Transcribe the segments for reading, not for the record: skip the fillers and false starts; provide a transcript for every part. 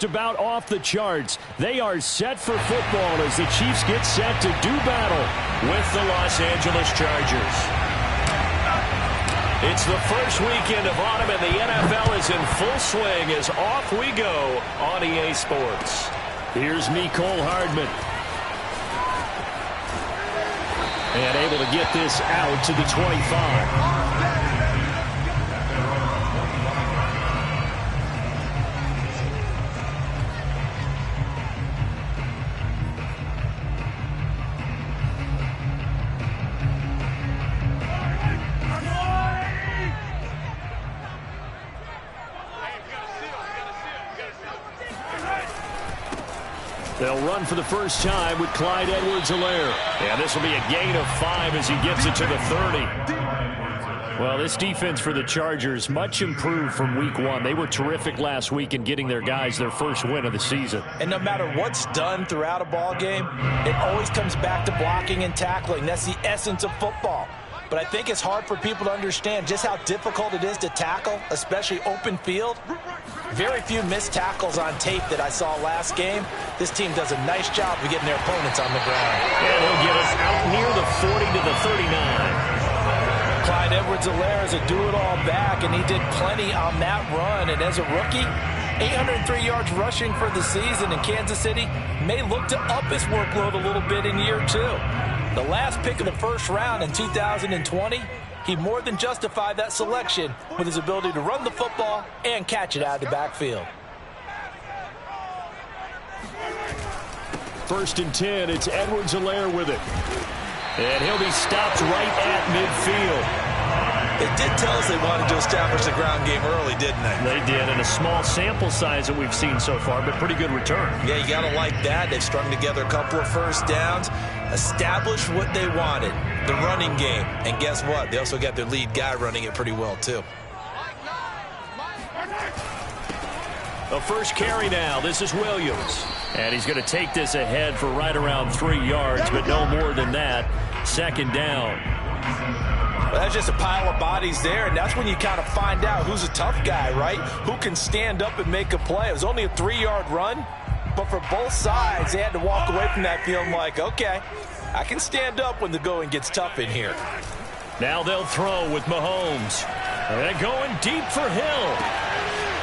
About off the charts. They are set for football as the Chiefs get set to do battle with the Los Angeles Chargers. It's the first weekend of autumn and the NFL is in full swing as off we go on EA Sports. Here's Mecole Hardman. And able to get this out to the 25. They'll run for the first time with Clyde Edwards-Helaire. And this will be a gain of 5 as he gets it to the 30. Well, this defense for the Chargers, much improved from week 1. They were terrific last week in getting their guys their first win of the season. And no matter what's done throughout a ball game, it always comes back to blocking and tackling. That's the essence of football. But I think it's hard for people to understand just how difficult it is to tackle, especially open field. Very few missed tackles on tape that I saw last game. This team does a nice job of getting their opponents on the ground. And he'll get us out near the 40 to the 39. Clyde Edwards-Helaire is a do-it-all back, and he did plenty on that run. And as a rookie, 803 yards rushing for the season in Kansas City may look to up his workload a little bit in year 2. The last pick of the first round in 2020, he more than justified that selection with his ability to run the football and catch it out of the backfield. First and 10, it's Edwards-Helaire with it. And he'll be stopped right at midfield. They did tell us they wanted to establish the ground game early, didn't they? They did, and a small sample size that we've seen so far, but pretty good return. Yeah, you got to like that. They've strung together a couple of first downs, established what they wanted, the running game. And guess what? They also got their lead guy running it pretty well, too. The first carry now. This is Williams. And he's going to take this ahead for right around 3 yards, but no more than that. Second down. Well, that's just a pile of bodies there, and that's when you kind of find out who's a tough guy, right? Who can stand up and make a play. It was only a 3-yard run, but for both sides, they had to walk away from that feeling like, okay, I can stand up when the going gets tough in here. Now they'll throw with Mahomes. And going deep for Hill.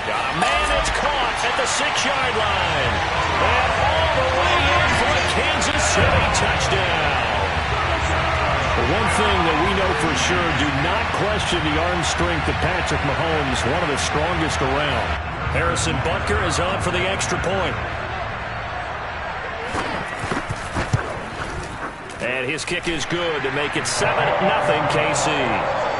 Got a man that's caught at the 6-yard line. And all the way in for a Kansas City touchdown. The one thing that we know for sure, do not question the arm strength of Patrick Mahomes, one of the strongest around. Harrison Butker is on for the extra point. And his kick is good to make it 7-0 KC.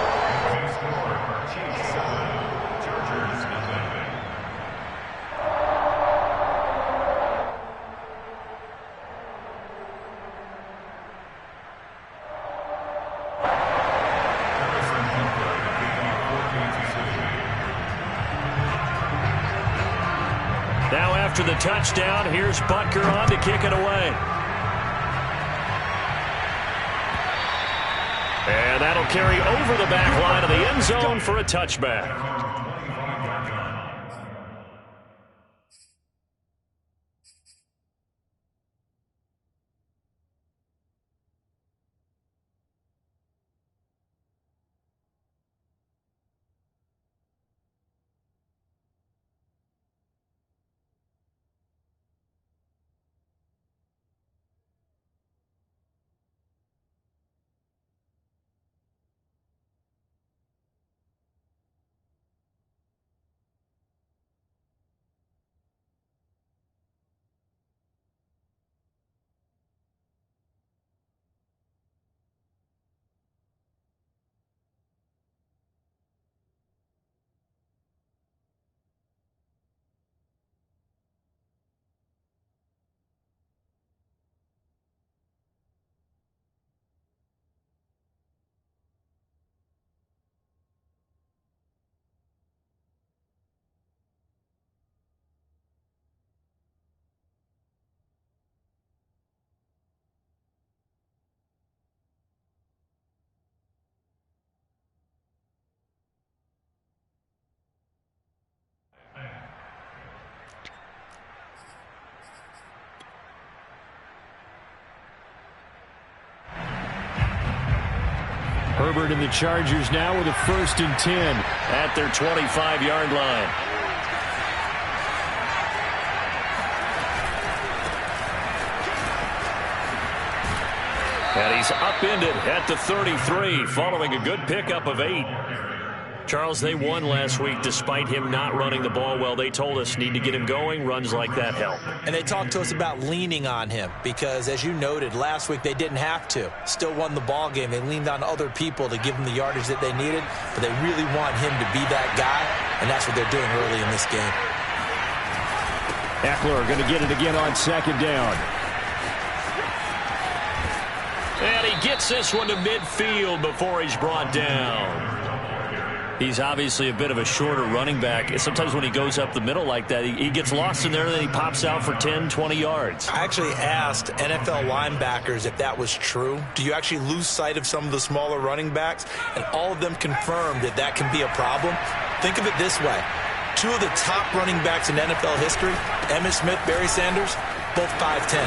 Now after the touchdown, here's Butker on to kick it away. And that'll carry over the back line of the end zone for a touchback. Herbert and the Chargers now with a 1st and 10 at their 25-yard line. And he's upended at the 33 following a good pickup of 8. Charles, they won last week despite him not running the ball well. They told us need to get him going. Runs like that help. And they talked to us about leaning on him because, as you noted, last week they didn't have to. Still won the ball game. They leaned on other people to give them the yardage that they needed, but they really want him to be that guy, and that's what they're doing early in this game. Eckler going to get it again on 2nd down. And he gets this one to midfield before he's brought down. He's obviously a bit of a shorter running back. Sometimes when he goes up the middle like that, he gets lost in there, and then he pops out for 10, 20 yards. I actually asked NFL linebackers if that was true. Do you actually lose sight of some of the smaller running backs? And all of them confirmed that that can be a problem. Think of it this way. 2 of the top running backs in NFL history, Emmitt Smith, Barry Sanders, both 5'10".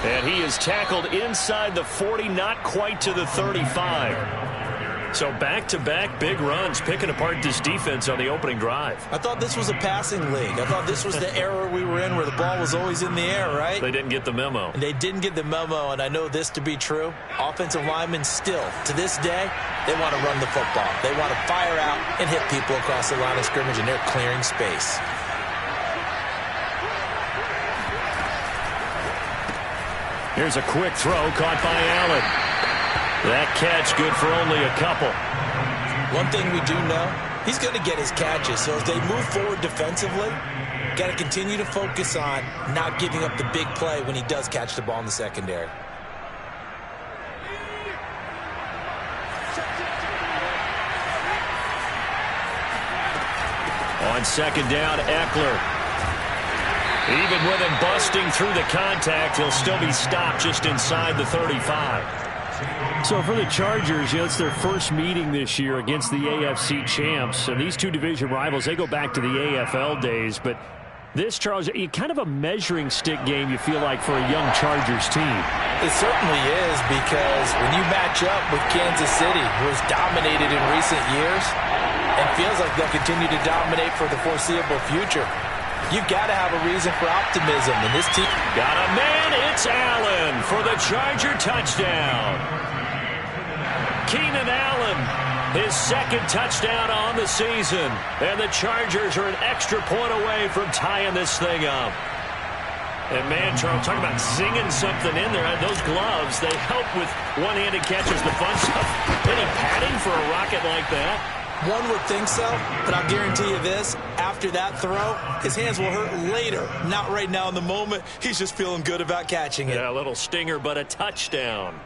And he is tackled inside the 40, not quite to the 35. So back-to-back big runs, picking apart this defense on the opening drive. I thought this was a passing league. I thought this was the era we were in where the ball was always in the air, right? They didn't get the memo. And they didn't get the memo, and I know this to be true. Offensive linemen still, to this day, they want to run the football. They want to fire out and hit people across the line of scrimmage, and they're clearing space. Here's a quick throw caught by Allen. That catch good for only a couple. One thing we do know, he's going to get his catches. So as they move forward defensively, got to continue to focus on not giving up the big play when he does catch the ball in the secondary. On 2nd down, Eckler. Even with him busting through the contact, he'll still be stopped just inside the 35. So for the Chargers, it's their first meeting this year against the AFC champs. And these 2 division rivals, they go back to the AFL days. But this, Charles, kind of a measuring stick game, you feel like, for a young Chargers team. It certainly is, because when you match up with Kansas City, who has dominated in recent years, and feels like they'll continue to dominate for the foreseeable future, you've got to have a reason for optimism. And this team got a man. It's Allen for the Charger touchdown. Keenan Allen, his 2nd touchdown on the season. And the Chargers are an extra point away from tying this thing up. And, man, Charles, talking about singing something in there. Those gloves, they help with one-handed catches, the fun stuff. Any padding for a rocket like that? One would think so, but I'll guarantee you this. After that throw, his hands will hurt later. Not right now in the moment. He's just feeling good about catching it. Yeah, a little stinger, but a touchdown.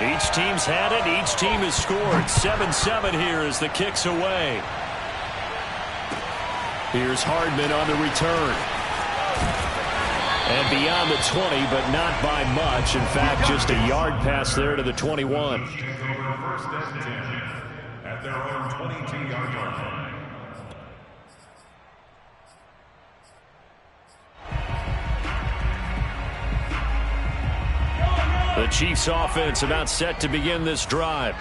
Each team's had it. Each team has scored. 7-7 here as the kick's away. Here's Hardman on the return. And beyond the 20, but not by much. In fact, just a yard pass there to the 21. First and 10 at their own 22-yard line. The Chiefs offense about set to begin this drive.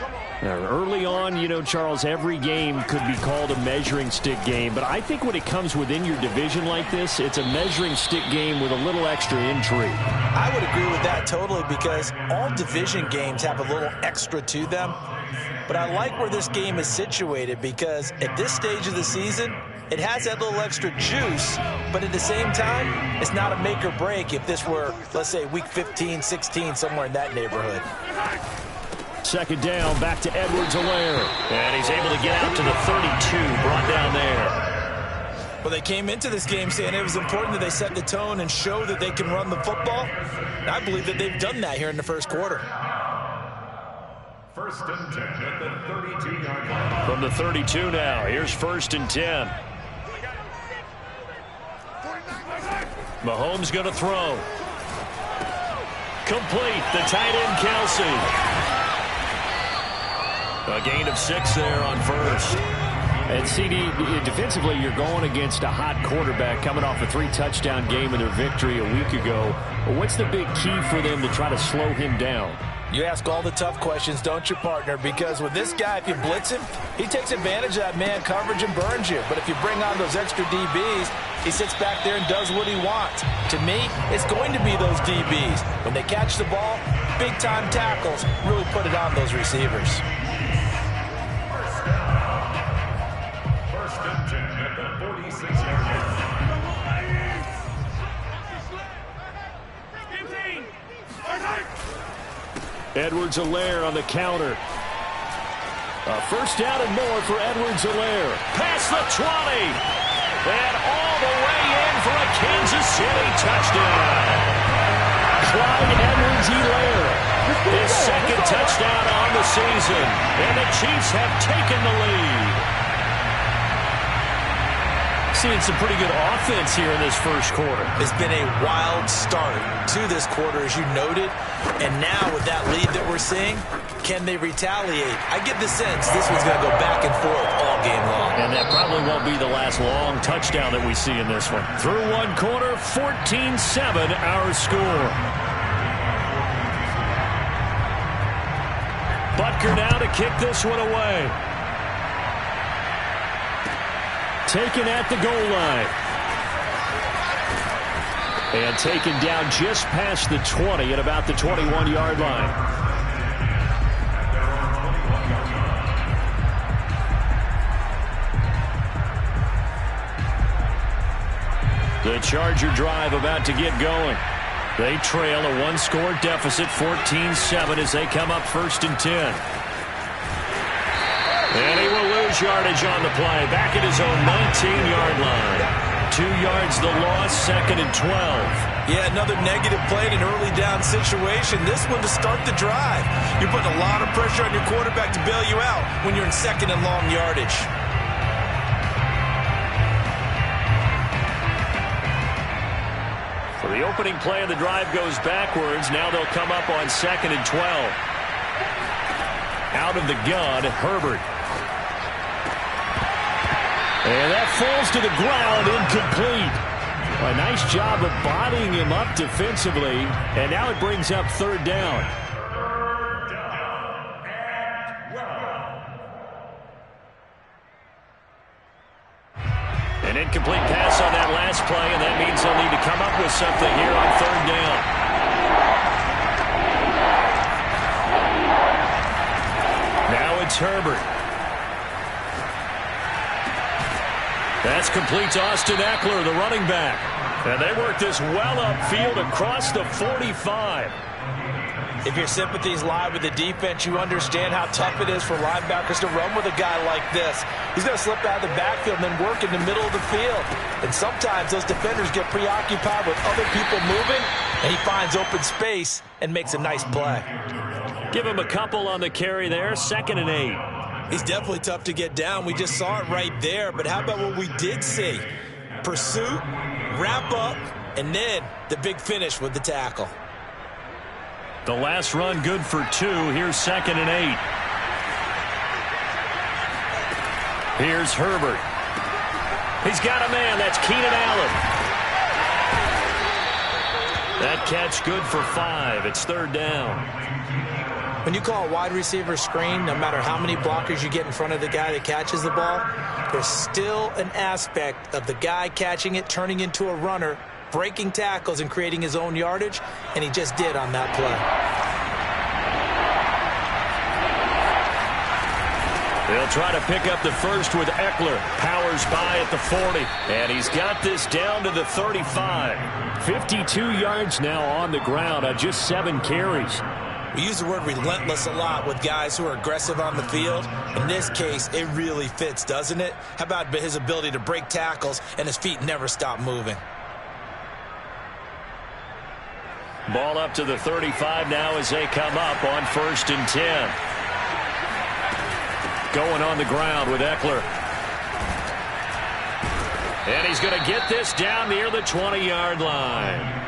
Now, early on, Charles, every game could be called a measuring stick game. But I think when it comes within your division like this, it's a measuring stick game with a little extra intrigue. I would agree with that totally, because all division games have a little extra to them. But I like where this game is situated, because at this stage of the season, it has that little extra juice, but at the same time, it's not a make or break if this were, let's say, week 15, 16, somewhere in that neighborhood. 2nd down, back to Edwards-Helaire. And he's able to get out to the 32, brought down there. Well, they came into this game saying it was important that they set the tone and show that they can run the football. And I believe that they've done that here in the first quarter. 1st and 10 at the 32-yard line. From the 32 now, here's 1st and 10. Mahomes going to throw. Complete. The tight end, Kelsey. A gain of 6 there on 1st. And CD, defensively, you're going against a hot quarterback coming off a 3-touchdown game in their victory a week ago. What's the big key for them to try to slow him down? You ask all the tough questions, don't you, partner? Because with this guy, if you blitz him, he takes advantage of that man coverage and burns you. But if you bring on those extra DBs, he sits back there and does what he wants. To me, it's going to be those DBs. When they catch the ball, big-time tackles really put it on those receivers. First and 10 at the 46-yard line. Edwards-Helaire on the counter. A first down and more for Edwards-Helaire. Past the 20. And all the way in for a Kansas City touchdown. Clyde Edwards-Helaire. His second touchdown on the season. And the Chiefs have taken the lead. Seeing some pretty good offense here in this first quarter. It's been a wild start to this quarter, as you noted. And now with that lead that we're seeing, can they retaliate? I get the sense this one's going to go back and forth all game long. And that probably won't be the last long touchdown that we see in this one. Through one quarter, 14-7 our score. Butker now to kick this one away. Taken at the goal line. And taken down just past the 20 at about the 21-yard line. The Charger drive about to get going. They trail a one-score deficit, 14-7, as they come up first and 10. And he will lose yardage on the play. Back at his own 19-yard line. 2 yards the loss, second and 12. Yeah, another negative play in an early down situation. This one to start the drive. You're putting a lot of pressure on your quarterback to bail you out when you're in second and long yardage. So the opening play of the drive goes backwards. Now they'll come up on second and 12. Out of the gun, Herbert. And that falls to the ground, incomplete. A nice job of bodying him up defensively, and now it brings up third down. An incomplete pass on that last play, and that means they'll need to come up with something here on third down. Now it's Herbert. That's complete to Austin Eckler, the running back. And they work this well upfield across the 45. If your sympathies lie with the defense, you understand how tough it is for linebackers to run with a guy like this. He's going to slip out of the backfield and then work in the middle of the field. And sometimes those defenders get preoccupied with other people moving, and he finds open space and makes a nice play. Give him a couple on the carry there, second and 8. He's definitely tough to get down. We just saw it right there. But how about what we did see? Pursuit, wrap up, and then the big finish with the tackle. The last run good for 2. Here's second and 8. Here's Herbert. He's got a man. That's Keenan Allen. That catch good for 5. It's third down. When you call a wide receiver screen, no matter how many blockers you get in front of the guy that catches the ball, there's still an aspect of the guy catching it, turning into a runner, breaking tackles and creating his own yardage, and he just did on that play. They'll try to pick up the first with Eckler. Powers by at the 40. And he's got this down to the 35. 52 yards now on the ground on just 7 carries. We use the word relentless a lot with guys who are aggressive on the field. In this case, it really fits, doesn't it? How about his ability to break tackles and his feet never stop moving? Ball up to the 35 now as they come up on first and 10. Going on the ground with Eckler. And he's going to get this down near the 20-yard line.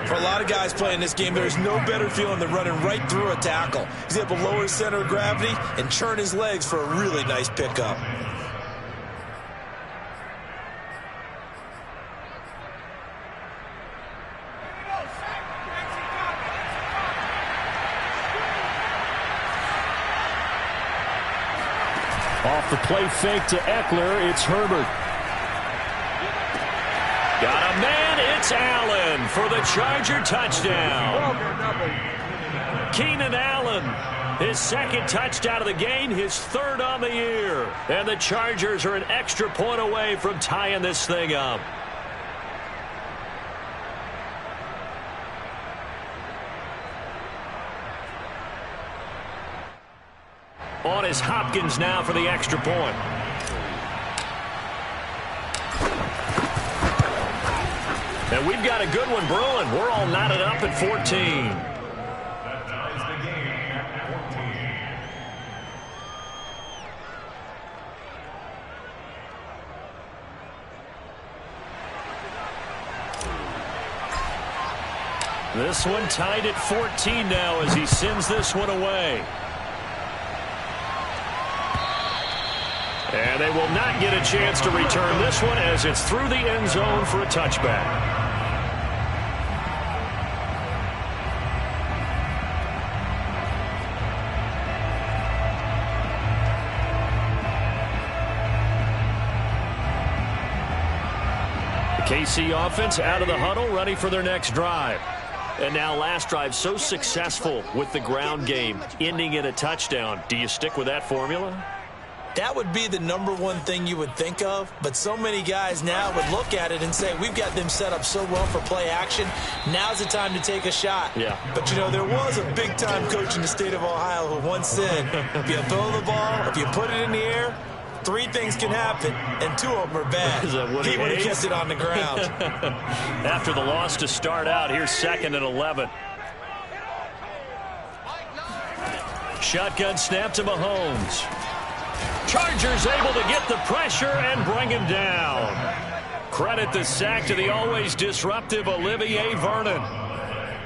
For a lot of guys playing this game, there's no better feeling than running right through a tackle. He's able to lower his center of gravity and churn his legs for a really nice pickup. Off the play fake to Eckler, it's Herbert. Got a man, it's Allen for the Charger touchdown. Keenan Allen, his second touchdown of the game, his third on the year. And the Chargers are an extra point away from tying this thing up. On is Hopkins now for the extra point. And we've got a good one brewing. We're all knotted up at 14. That ties the game at 14. This one tied at 14 now as he sends this one away. And they will not get a chance to return this one as it's through the end zone for a touchback. The KC offense out of the huddle, ready for their next drive. And now last drive so successful with the ground game, ending in a touchdown. Do you stick with that formula? That would be the number one thing you would think of, but so many guys now would look at it and say, we've got them set up so well for play action. Now's the time to take a shot. Yeah. But, you know, there was a big-time coach in the state of Ohio who once said, if you throw the ball, if you put it in the air, 3 things can happen, and 2 of them are bad. He would have kept it on the ground. After the loss to start out, here's 2nd and 11. Shotgun snap to Mahomes. Chargers able to get the pressure and bring him down. Credit the sack to the always disruptive Olivier Vernon.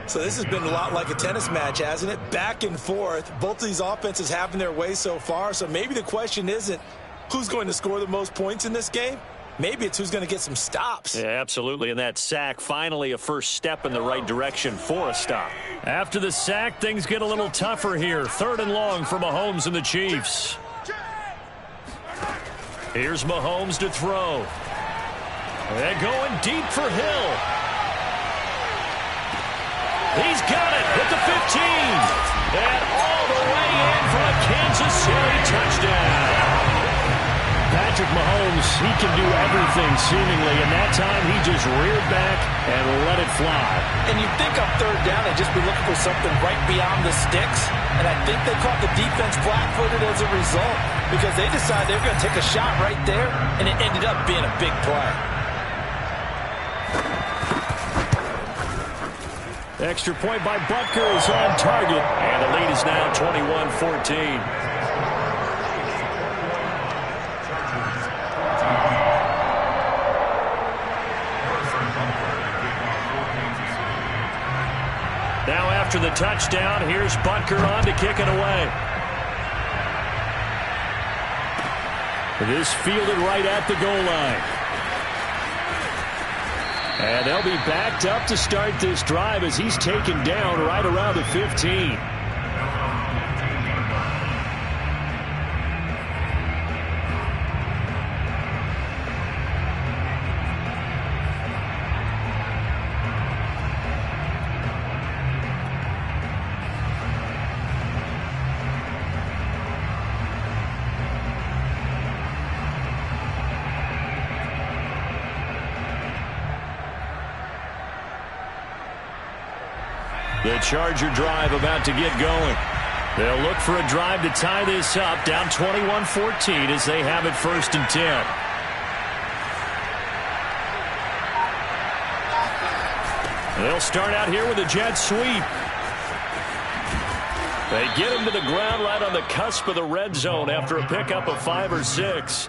So this has been a lot like a tennis match, hasn't it? Back and forth. Both of these offenses having their way so far. So maybe the question isn't who's going to score the most points in this game. Maybe it's who's going to get some stops. Yeah, absolutely. And that sack, finally a first step in the right direction for a stop. After the sack, things get a little tougher here. 3rd and long for Mahomes and the Chiefs. Here's Mahomes to throw. They're going deep for Hill. He's got it at the 15. And all the way in for a Kansas City touchdown. Patrick Mahomes, he can do everything seemingly, and that time he just reared back and let it fly. And you'd think on 3rd down they'd just be looking for something right beyond the sticks, and I think they caught the defense flat-footed as a result because they decided they were going to take a shot right there, and it ended up being a big play. Extra point by Butker is on target, and the lead is now 21-14. Now after the touchdown, here's Butker on to kick it away. This fielded right at the goal line. And they'll be backed up to start this drive as he's taken down right around the 15. The Charger drive about to get going. They'll look for a drive to tie this up, down 21-14 as they have it 1st and 10. They'll start out here with a jet sweep. They get him to the ground right on the cusp of the red zone after a pickup of 5 or 6.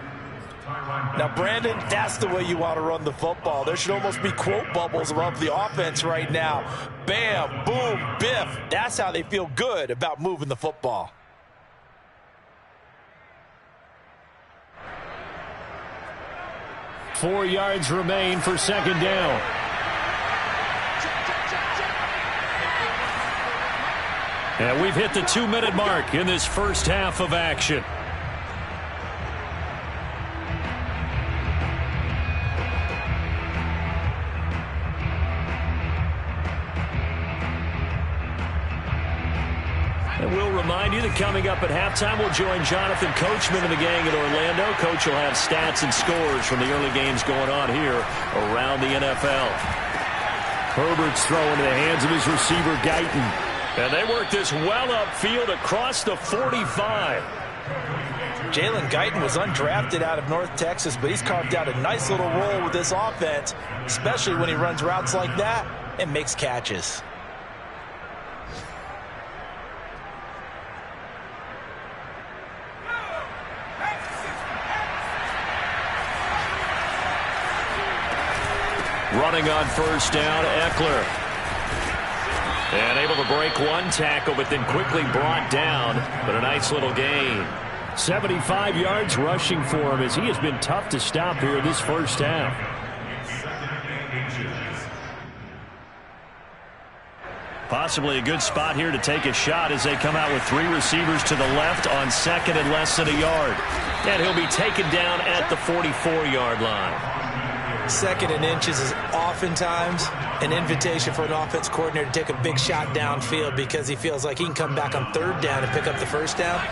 Now, Brandon, that's the way you want to run the football. There should almost be quote bubbles above the offense right now. Bam, boom, biff. That's how they feel good about moving the football. Four yards remain for 2nd down. And we've hit the 2-minute mark in this first half of action. remind you that coming up at halftime, we'll join Jonathan Coachman and the gang at Orlando. Coach will have stats and scores from the early games going on here around the NFL. Herbert's throw into the hands of his receiver, Guyton. And they work this well upfield across the 45. Jalen Guyton was undrafted out of North Texas, but he's carved out a nice little role with this offense, especially when he runs routes like that and makes catches. Running on first down, Eckler. And able to break one tackle, but then quickly brought down. But a nice little gain. 75 yards rushing for him as he has been tough to stop here this first half. Possibly a good spot here to take a shot as they come out with three receivers to the left on second and less than a yard. And he'll be taken down at the 44-yard line. Second and inches is oftentimes an invitation for an offense coordinator to take a big shot downfield because he feels like he can come back on third down and pick up the first down.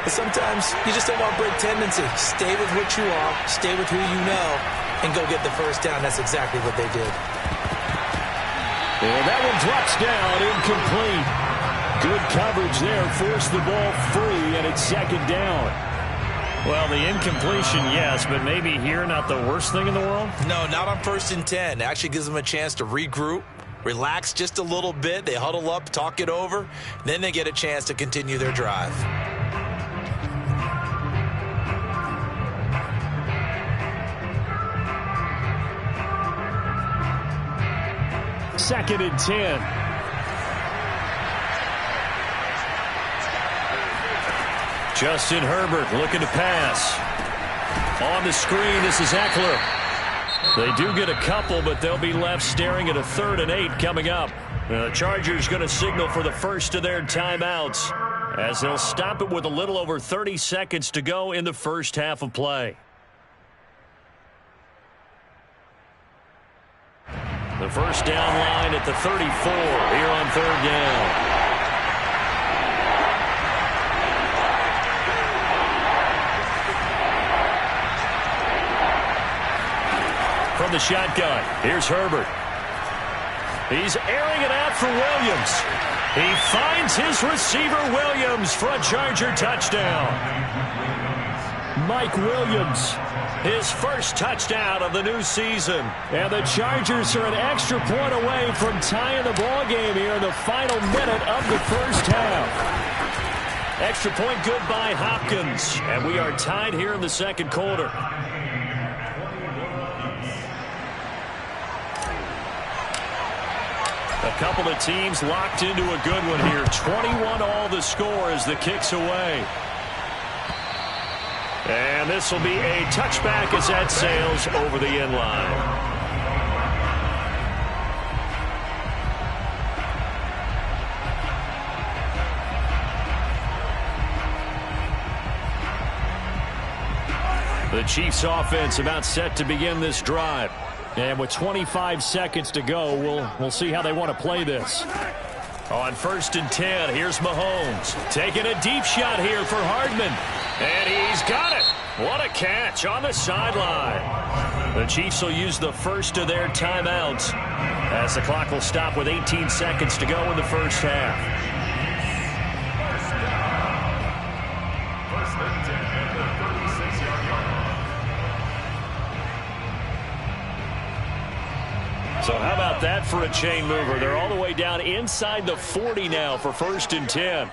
But sometimes you just don't want to break tendency. Stay with what you are, stay with who you know, and go get the first down. That's exactly what they did. And that one drops down, incomplete. Good coverage there, forced the ball free, and it's second down. Well, the incompletion, yes, but maybe here not the worst thing in the world? No, not on 1st and 10. It actually gives them a chance to regroup, relax just a little bit. They huddle up, talk it over. Then they get a chance to continue their drive. Second and 10. Justin Herbert looking to pass. On the screen, this is Eckler. They do get a couple, but they'll be left staring at a 3rd and 8 coming up. The Chargers going to signal for the first of their timeouts as they'll stop it with a little over 30 seconds to go in the first half of play. The first down line at the 34 here on 3rd down. From the shotgun, here's Herbert. He's airing it out for Williams. He finds his receiver Williams for a Charger touchdown. Mike Williams, his first touchdown of the new season. And the Chargers are an extra point away from tying the ball game here in the final minute of the first half. Extra point good by Hopkins. And we are tied here in the second quarter. A couple of teams locked into a good one here. 21 all the score as the kick's away. And this will be a touchback as that sails over the end line. The Chiefs offense about set to begin this drive. And with 25 seconds to go, we'll see how they want to play this. On 1st and 10, here's Mahomes. Taking a deep shot here for Hardman. And he's got it. What a catch on the sideline. The Chiefs will use the first of their timeouts as the clock will stop with 18 seconds to go in the first half. So how about that for a chain mover? They're all the way down inside the 40 now for 1st and 10.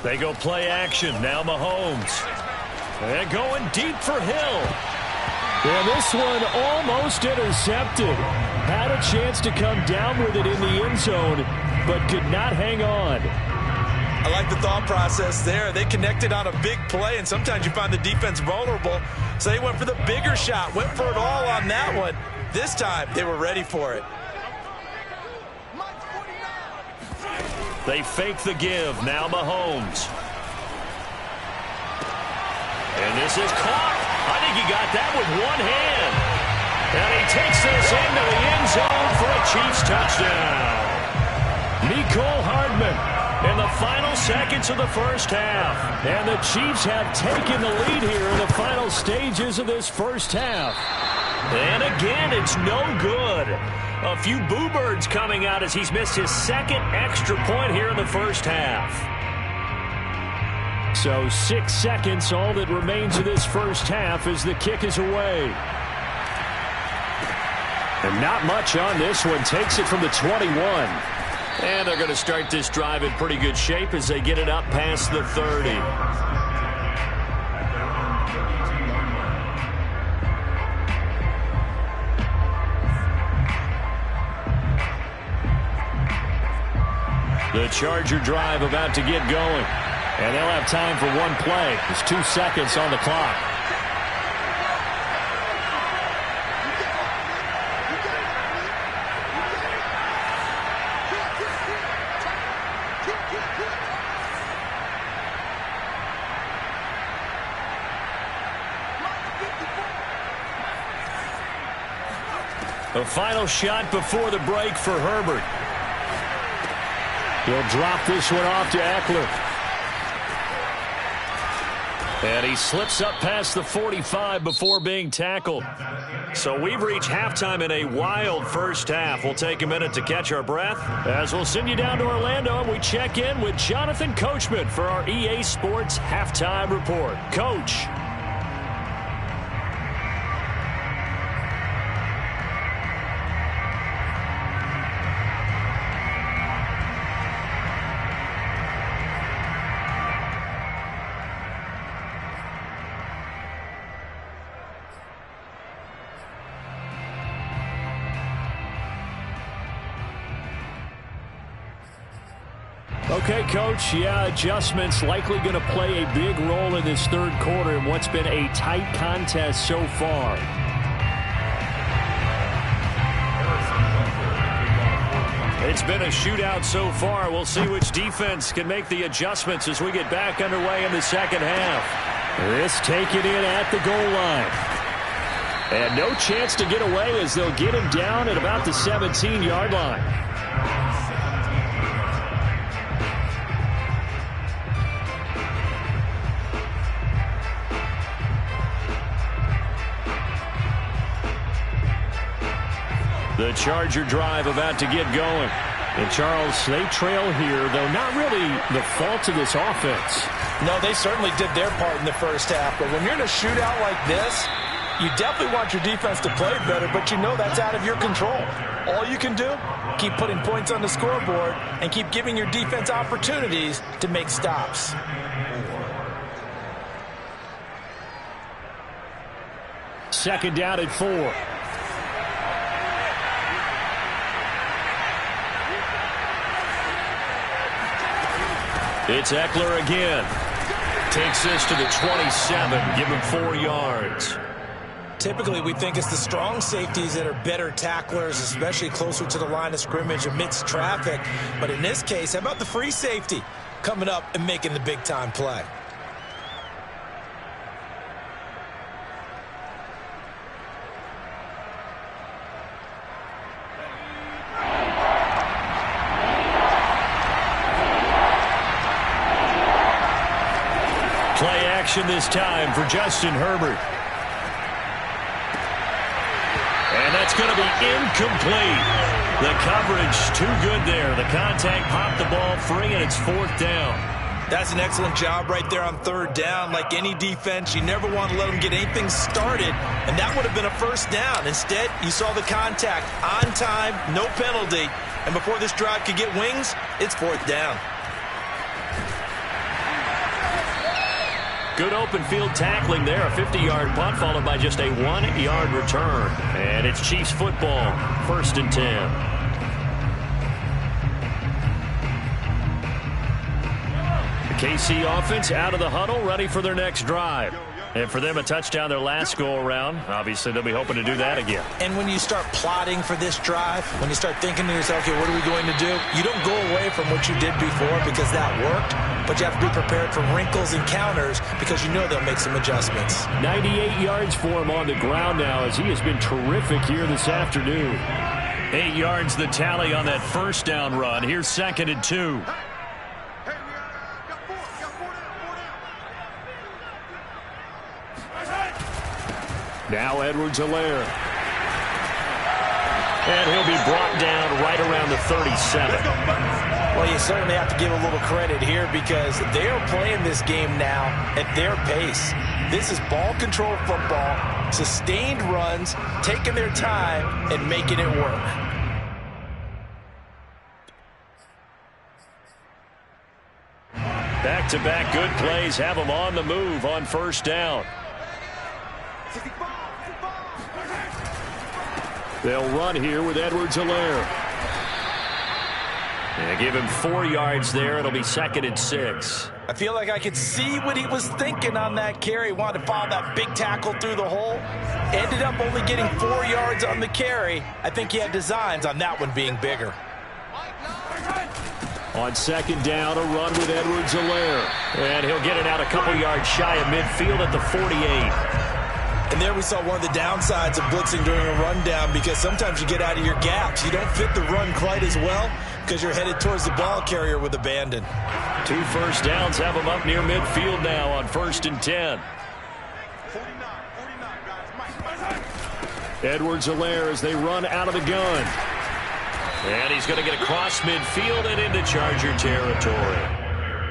They go play action. Now Mahomes. And going deep for Hill. And this one almost intercepted. Had a chance to come down with it in the end zone, but could not hang on. I like the thought process there. They connected on a big play, and sometimes you find the defense vulnerable. So they went for the bigger shot, went for it all on that one. This time, they were ready for it. They fake the give. Now Mahomes. And this is caught. I think he got that with one hand. And he takes this into the end zone for a Chiefs touchdown. Mecole Hardman. in the final seconds of the first half. And the Chiefs have taken the lead here in the final stages of this first half. And again, it's no good. A few boo birds coming out as he's missed his second extra point here in the first half. So 6 seconds, all that remains of this first half as the kick is away. And not much on this one. Takes it from the 21. And they're going to start this drive in pretty good shape as they get it up past the 30. The Charger drive about to get going. And they'll have time for one play. There's 2 seconds on the clock. A final shot before the break for Herbert. He'll drop this one off to Eckler. And he slips up past the 45 before being tackled. So we've reached halftime in a wild first half. We'll take a minute to catch our breath as we'll send you down to Orlando and we check in with Jonathan Coachman for our EA Sports Halftime Report. Coach. Okay, Coach, yeah, adjustments likely going to play a big role in this third quarter in what's been a tight contest so far. It's been a shootout so far. We'll see which defense can make the adjustments as we get back underway in the second half. This taken in at the goal line. And no chance to get away as they'll get him down at about the 17-yard line. The Charger drive about to get going. And Charles, they trail here, though not really the fault of this offense. No, they certainly did their part in the first half. But when you're in a shootout like this, you definitely want your defense to play better, but you know that's out of your control. All you can do, keep putting points on the scoreboard and keep giving your defense opportunities to make stops. Second down at 4. It's Eckler again. Takes this to the 27. Give him 4 yards. Typically, we think it's the strong safeties that are better tacklers, especially closer to the line of scrimmage amidst traffic. But in this case, how about the free safety coming up and making the big-time play? Play action this time for Justin Herbert. And that's going to be incomplete. The coverage too good there. The contact popped the ball free, and it's 4th down. That's an excellent job right there on 3rd down. Like any defense, you never want to let them get anything started, and that would have been a 1st down. Instead, you saw the contact on time, no penalty, and before this drive could get wings, it's 4th down. Good open field tackling there. A 50-yard punt followed by just a 1-yard return. And it's Chiefs football. 1st and 10. The KC offense out of the huddle, ready for their next drive. And for them, a touchdown their last go-around. Obviously, they'll be hoping to do that again. And when you start plotting for this drive, when you start thinking to yourself, okay, what are we going to do? You don't go away from what you did before because that worked, but you have to be prepared for wrinkles and counters because you know they'll make some adjustments. 98 yards for him on the ground now as he has been terrific here this afternoon. 8 yards the tally on that 1st down run. Here's 2nd and 2. Now Edwards-Helaire. And he'll be brought down right around the 37. Well, you certainly have to give a little credit here because they are playing this game now at their pace. This is ball control football, sustained runs, taking their time and making it work. Back-to-back good plays have them on the move on first down. They'll run here with Edwards-Helaire. And give him 4 yards there. It'll be 2nd and 6. I feel like I could see what he was thinking on that carry. Wanted to follow that big tackle through the hole. Ended up only getting 4 yards on the carry. I think he had designs on that one being bigger. On 2nd down, a run with Edwards-Helaire. And he'll get it out a couple yards shy of midfield at the 48. And there we saw one of the downsides of blitzing during a rundown because sometimes you get out of your gaps. You don't fit the run quite as well because you're headed towards the ball carrier with abandon. 2 first downs have them up near midfield now on 1st and 10. Edwards-Helaire as they run out of the gun. And he's going to get across midfield and into Charger territory.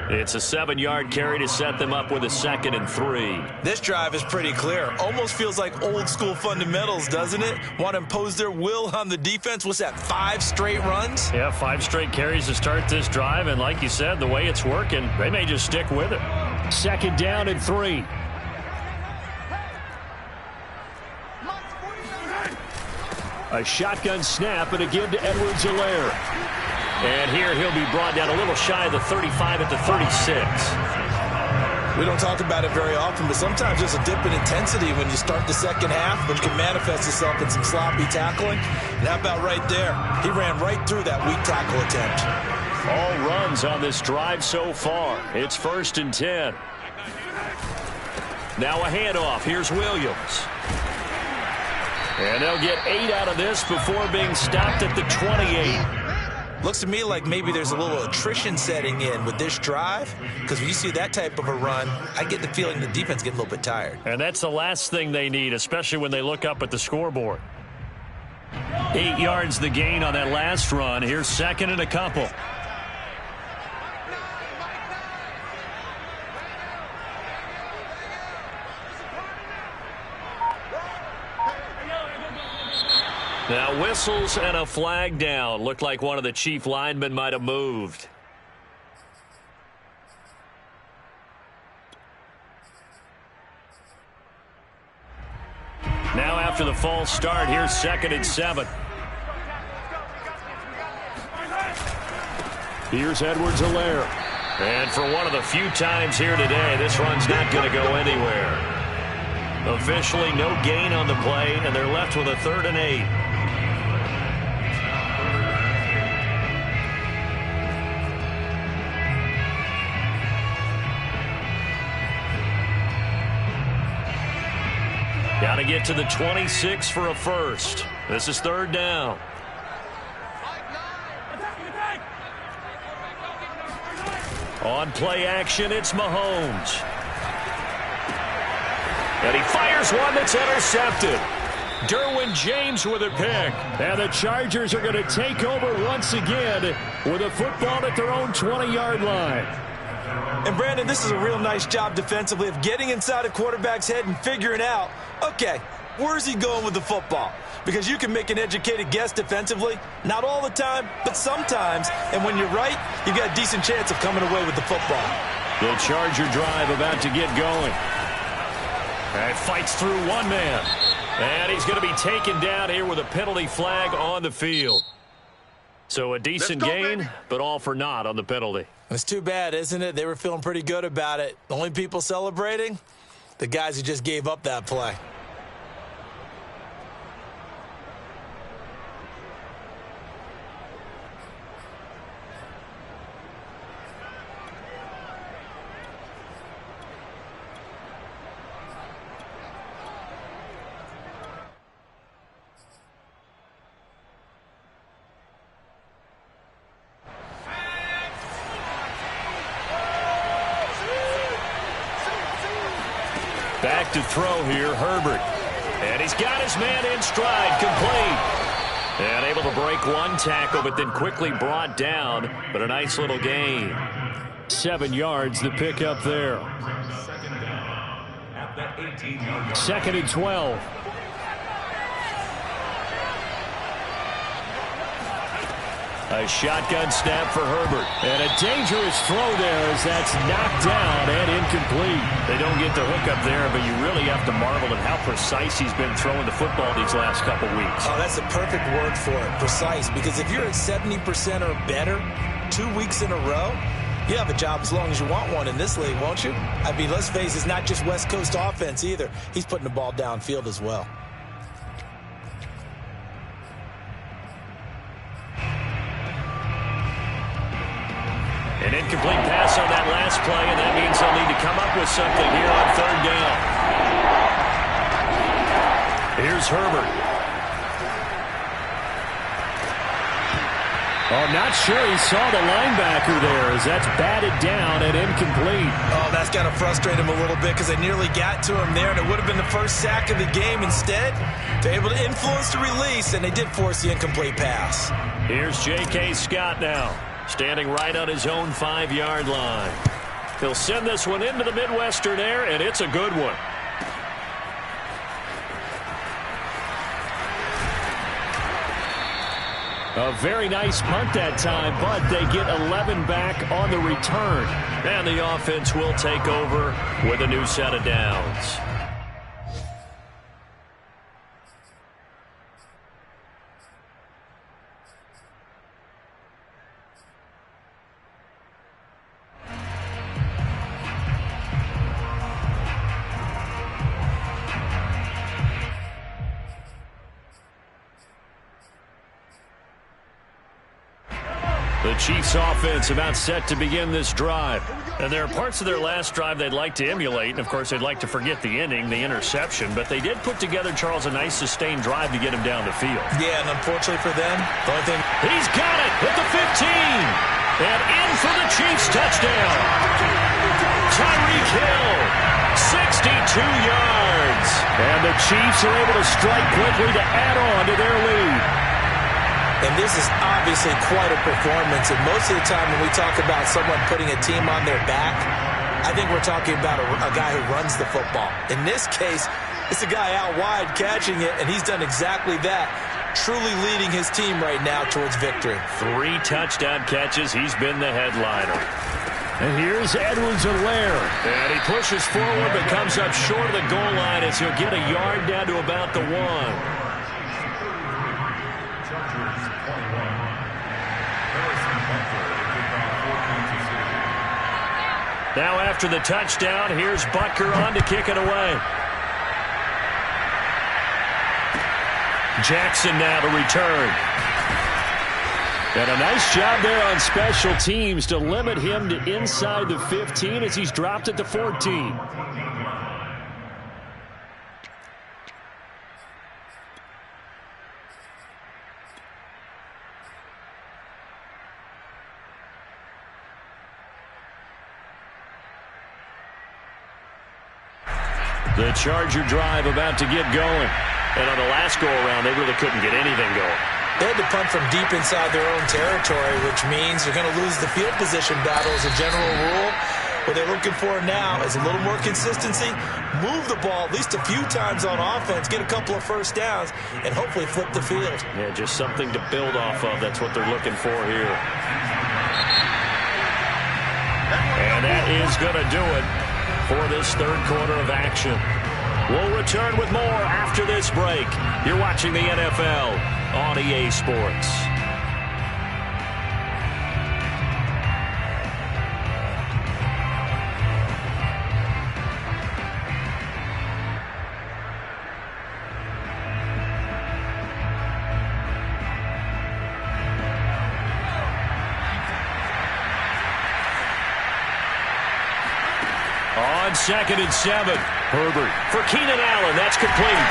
It's a 7-yard carry to set them up with a 2nd and 3. This drive is pretty clear. Almost feels like old school fundamentals, doesn't it? Want to impose their will on the defense. What's that, 5 straight runs? Yeah, 5 straight carries to start this drive. And like you said, the way it's working, they may just stick with it. 2nd down and 3. A shotgun snap and a give to Edwards-Helaire. And here he'll be brought down a little shy of the 35 at the 36. We don't talk about it very often, but sometimes there's a dip in intensity when you start the second half, which can manifest itself in some sloppy tackling. And how about right there? He ran right through that weak tackle attempt. All runs on this drive so far. It's 1st and 10. Now a handoff. Here's Williams. And they'll get 8 out of this before being stopped at the 28. Looks to me like maybe there's a little attrition setting in with this drive because when you see that type of a run, I get the feeling the defense getting a little bit tired. And that's the last thing they need, especially when they look up at the scoreboard. 8 yards the gain on that last run. Here's 2nd and a couple. Now whistles and a flag down. Looked like one of the chief linemen might have moved. Now after the false start, here's 2nd and 7. Here's Edwards-Helaire. And for one of the few times here today, this run's not going to go anywhere. Officially no gain on the play, and they're left with a 3rd and 8. Got to get to the 26 for a first. This is 3rd down. On play action, it's Mahomes. And he fires one that's intercepted. Derwin James with a pick. And the Chargers are going to take over once again with a football at their own 20-yard line. And, Brandon, this is a real nice job defensively of getting inside a quarterback's head and figuring out, okay, where's he going with the football? Because you can make an educated guess defensively, not all the time, but sometimes. And when you're right, you've got a decent chance of coming away with the football. The Charger drive about to get going. And fights through one man. And he's going to be taken down here with a penalty flag on the field. So a decent gain, but all for naught on the penalty. It's too bad, isn't it? They were feeling pretty good about it. The only people celebrating, the guys who just gave up that play. Back to throw here, Herbert. And he's got his man in stride, complete. And able to break one tackle, but then quickly brought down. But a nice little gain. 7 yards to pick up there. Second and 12. A shotgun snap for Herbert. And a dangerous throw there as that's knocked down and incomplete. They don't get the hook up there, but you really have to marvel at how precise he's been throwing the football these last couple weeks. Oh, that's a perfect word for it, precise. Because if you're at 70% or better 2 weeks in a row, you have a job as long as you want one in this league, won't you? I mean, let's face it, it's not just West Coast offense either. He's putting the ball downfield as well. An incomplete pass on that last play, and that means they'll need to come up with something here on third down. Here's Herbert. Oh, not sure he saw the linebacker there as that's batted down and incomplete. Oh, that's got to frustrate him a little bit because they nearly got to him there, and it would have been the first sack of the game. Instead, they're able to influence the release, and they did force the incomplete pass. Here's J.K. Scott now, standing right on his own 5-yard line. He'll send this one into the Midwestern air, and it's a good one. A very nice punt that time, but they get 11 back on the return. And the offense will take over with a new set of downs. The Chiefs offense about set to begin this drive. And there are parts of their last drive they'd like to emulate. And, of course, they'd like to forget the ending, the interception. But they did put together, Charles, a nice sustained drive to get him down the field. Yeah, and unfortunately for them, the only thing... He's got it at the 15. And in for the Chiefs touchdown. Tyreek Hill, 62 yards. And the Chiefs are able to strike quickly to add on to their lead. And this is obviously quite a performance. And most of the time when we talk about someone putting a team on their back, I think we're talking about a guy who runs the football. In this case, it's a guy out wide catching it, and he's done exactly that, truly leading his team right now towards victory. 3 touchdown catches. He's been the headliner. And here's Edwards-Helaire. And he pushes forward but comes up short of the goal line as he'll get a yard down to about the 1. Now after the touchdown, here's Butker on to kick it away. Jackson now to return. And a nice job there on special teams to limit him to inside the 15 as he's dropped at the 14. The Charger drive about to get going. And on the last go-around, they really couldn't get anything going. They had to punt from deep inside their own territory, which means they're going to lose the field position battle as a general rule. What they're looking for now is a little more consistency, move the ball at least a few times on offense, get a couple of first downs, and hopefully flip the field. Yeah, just something to build off of. That's what they're looking for here. And that is going to do it for this third quarter of action. We'll return with more after this break. You're watching the NFL on EA Sports. On 2nd and 7, Herbert for Keenan Allen. That's complete.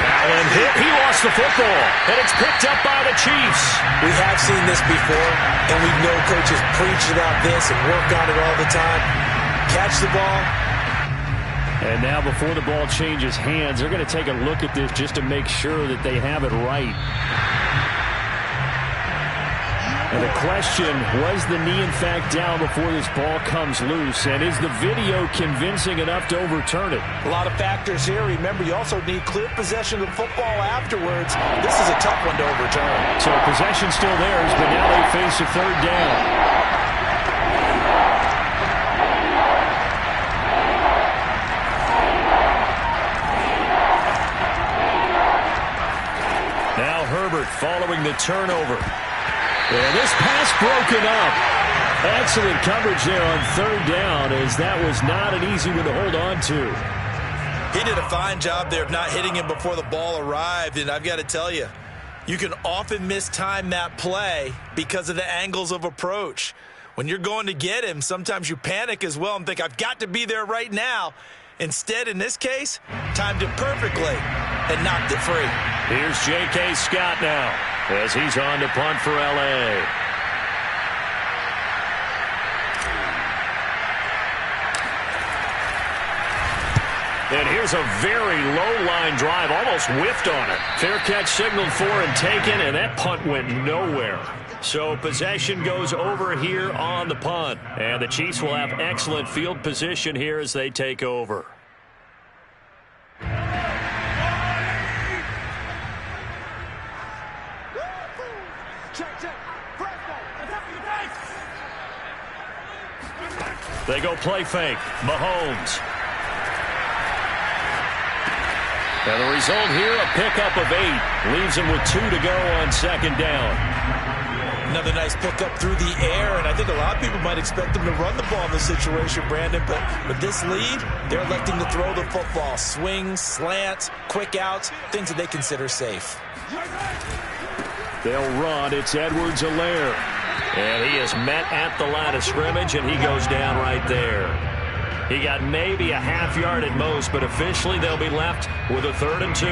Allen hit. He lost the football, and it's picked up by the Chiefs. We have seen this before, and we know coaches preach about this and work on it all the time. Catch the ball, And now before the ball changes hands, they're going to take a look at this just to make sure that they have it right. And the question, was the knee in fact down before this ball comes loose? And is the video convincing enough to overturn it? A lot of factors here. Remember, you also need clear possession of the football afterwards. This is a tough one to overturn. So possession still theirs, but now they face a third down. Now Herbert following the turnover. And this pass broken up. Excellent coverage there on third down, as that was not an easy one to hold on to. He did a fine job there of not hitting him before the ball arrived, and I've got to tell you, you can often mistime that play because of the angles of approach. When you're going to get him, sometimes you panic as well and think, I've got to be there right now. Instead, in this case, timed it perfectly and knocked it free. Here's J.K. Scott now, as he's on to punt for L.A. And here's a very low-line drive, almost whiffed on it. Fair catch signaled for and taken, and that punt went nowhere. So possession goes over here on the punt. And the Chiefs will have excellent field position here as they take over. They go play fake. Mahomes. And the result here, a pickup of 8. Leaves him with 2 to go on second down. Another nice pickup through the air, and I think a lot of people might expect them to run the ball in this situation, Brandon, but with this lead, they're electing to throw the football. Swings, slants, quick outs, things that they consider safe. They'll run. It's Edwards-Helaire. And he is met at the line of scrimmage, and he goes down right there. He got maybe a half yard at most, but officially they'll be left with a 3rd and 2.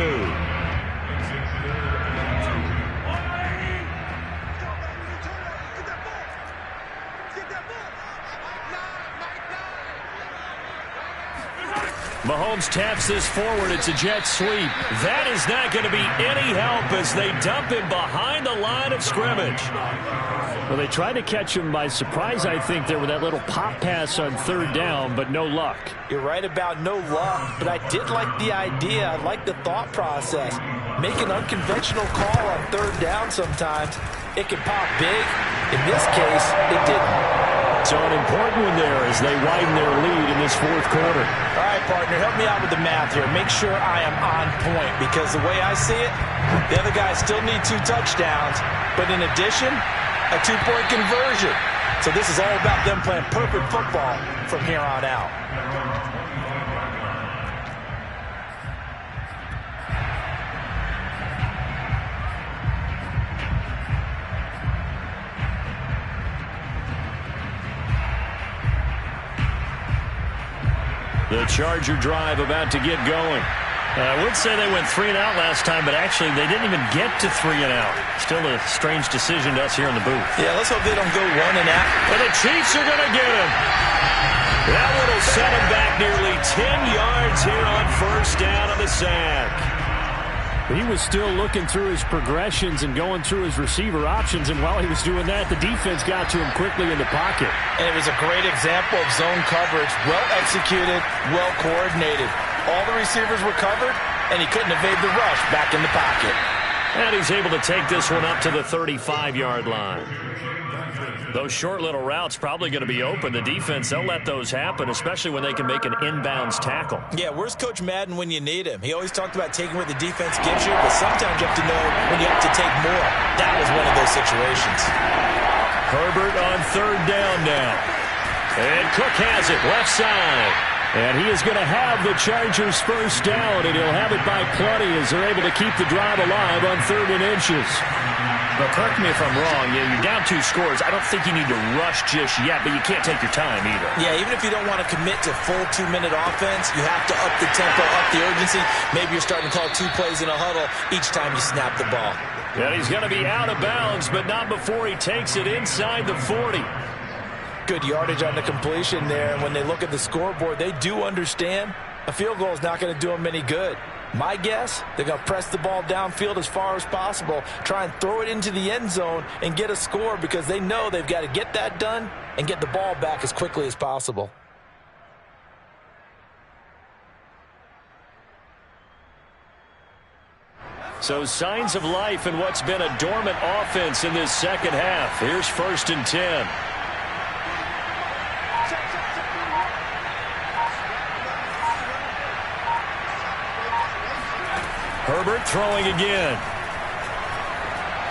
Mahomes taps this forward. It's a jet sweep. That is not going to be any help as they dump him behind the line of scrimmage. Well, they tried to catch him by surprise, I think, there with that little pop pass on third down, but no luck. You're right about no luck, but I did like the idea. I like the thought process. Make an unconventional call on third down sometimes. It can pop big. In this case, it didn't. So an important one there as they widen their lead in this fourth quarter. All right, partner, help me out with the math here. Make sure I am on point, because the way I see it, the other guys still need 2 touchdowns, but in addition, a 2-point conversion. So this is all about them playing perfect football from here on out. The Charger drive about to get going. I would say they went 3 and out last time, but actually they didn't even get to 3 and out. Still a strange decision to us here in the booth. Yeah, let's hope they don't go 1 and out. And the Chiefs are going to get him. That one will set him back nearly 10 yards here on first down on the sack. He was still looking through his progressions and going through his receiver options, and while he was doing that, the defense got to him quickly in the pocket. And it was a great example of zone coverage. Well executed, well coordinated. All the receivers were covered, and he couldn't evade the rush back in the pocket. And he's able to take this one up to the 35-yard line. Those short little routes probably going to be open. The defense, they'll let those happen, especially when they can make an inbounds tackle. Yeah, where's Coach Madden when you need him? He always talked about taking what the defense gives you, but sometimes you have to know when you have to take more. That was one of those situations. Herbert on third down now. And Cook has it left side. And he is going to have the Chargers first down, and he'll have it by plenty as they're able to keep the drive alive on 3rd and inches. But correct me if I'm wrong, you're down 2 scores. I don't think you need to rush just yet, but you can't take your time either. Yeah, even if you don't want to commit to full 2-minute offense, you have to up the tempo, up the urgency. Maybe you're starting to call 2 plays in a huddle each time you snap the ball. And he's going to be out of bounds, but not before he takes it inside the 40. Good yardage on the completion there. And when they look at the scoreboard, they do understand A field goal is not going to do them any good. My guess, they're going to press the ball downfield as far as possible, try and throw it into the end zone and get a score because they know they've got to get that done and get the ball back as quickly as possible. So signs of life in what's been a dormant offense in this second half. Here's 1st and 10. Herbert throwing again.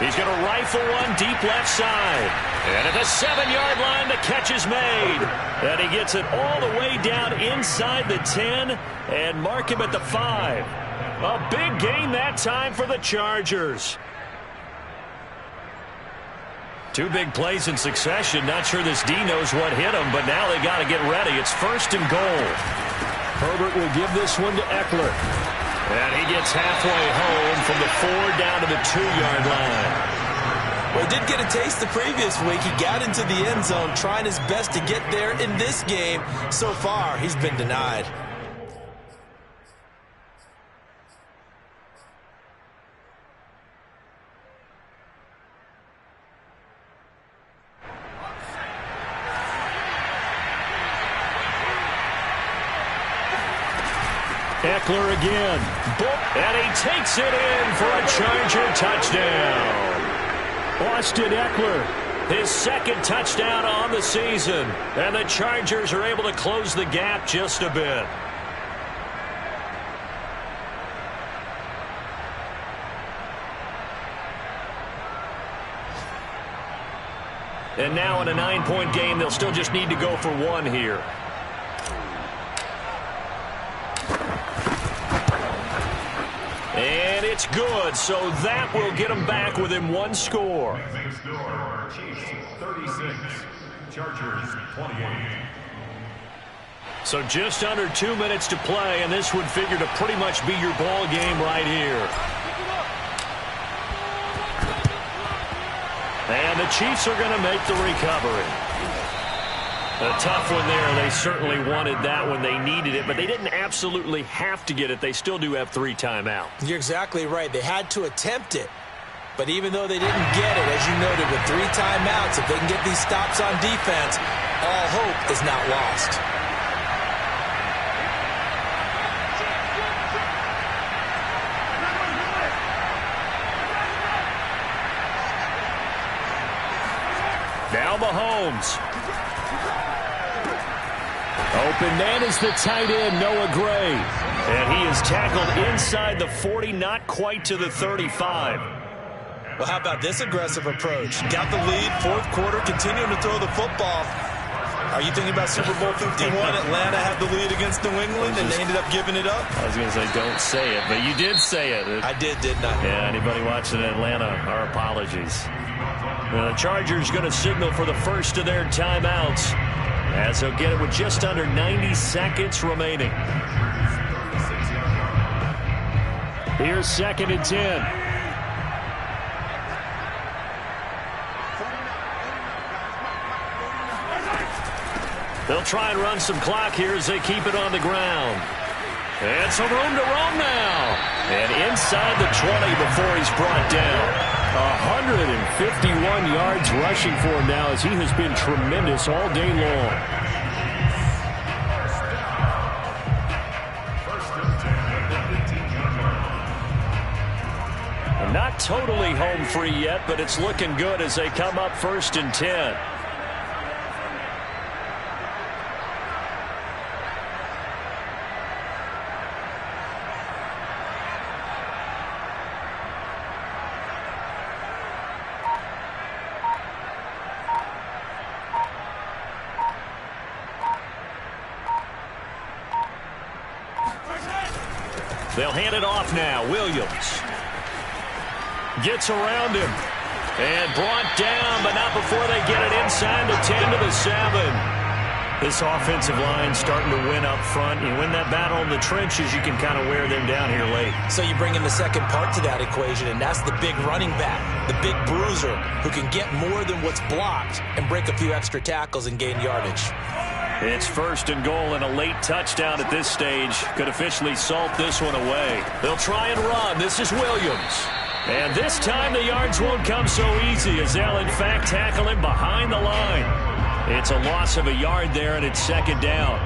He's going to rifle one deep left side. And at the 7-yard line, the catch is made. And he gets it all the way down inside the 10 and mark him at the 5. A big gain that time for the Chargers. 2 big plays in succession. Not sure this D knows what hit him, but now they got to get ready. It's 1st and goal. Herbert will give this one to Eckler. And he gets halfway home from the 4 down to the 2-yard line. Well, he did get a taste the previous week. He got into the end zone trying his best to get there in this game. So far, he's been denied. Eckler again. And he takes it in for a Charger touchdown. Austin Eckler, his 2nd touchdown on the season. And the Chargers are able to close the gap just a bit. And now in a 9-point game, they'll still just need to go for 1 here. And it's good, so that will get them back within 1 score. Chiefs 36, Chargers 28. So just under 2 minutes to play, and this would figure to pretty much be your ball game right here. And the Chiefs are going to make the recovery. A tough one there. They certainly wanted that when they needed it, but they didn't absolutely have to get it. They still do have 3 timeouts. You're exactly right. They had to attempt it. But even though they didn't get it, as you noted, with 3 timeouts, if they can get these stops on defense, all hope is not lost. Now Mahomes. Open man is the tight end, Noah Gray. And he is tackled inside the 40, not quite to the 35. Well, how about this aggressive approach? Got the lead, 4th quarter, continuing to throw the football. Are you thinking about Super Bowl 51? Atlanta had the lead against New England, and they ended up giving it up? I was going to say, don't say it, but you did say it. I did, didn't I? Yeah, anybody watching Atlanta, our apologies. The Chargers going to signal for the first of their timeouts, as they'll get it with just under 90 seconds remaining. Here's 2nd and 10. They'll try and run some clock here as they keep it on the ground. And some room to roam now. And inside the 20 before he's brought down. 151 yards rushing for him now, as he has been tremendous all day long. And not totally home free yet, but it's looking good as they come up 1st and 10. They'll hand it off now. Williams gets around him and brought down, but not before they get it inside the 10 to the 7. This offensive line starting to win up front. You win that battle in the trenches, you can kind of wear them down here late. So you bring in the second part to that equation, and that's the big running back, the big bruiser, who can get more than what's blocked and break a few extra tackles and gain yardage. It's first and goal, and a late touchdown at this stage could officially salt this one away. They'll try and run. This is Williams. And this time the yards won't come so easy as they'll, in fact, tackle him behind the line. It's a loss of a yard there, and it's second down.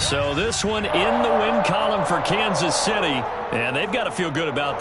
So this one in the win column for Kansas City, and they've got to feel good about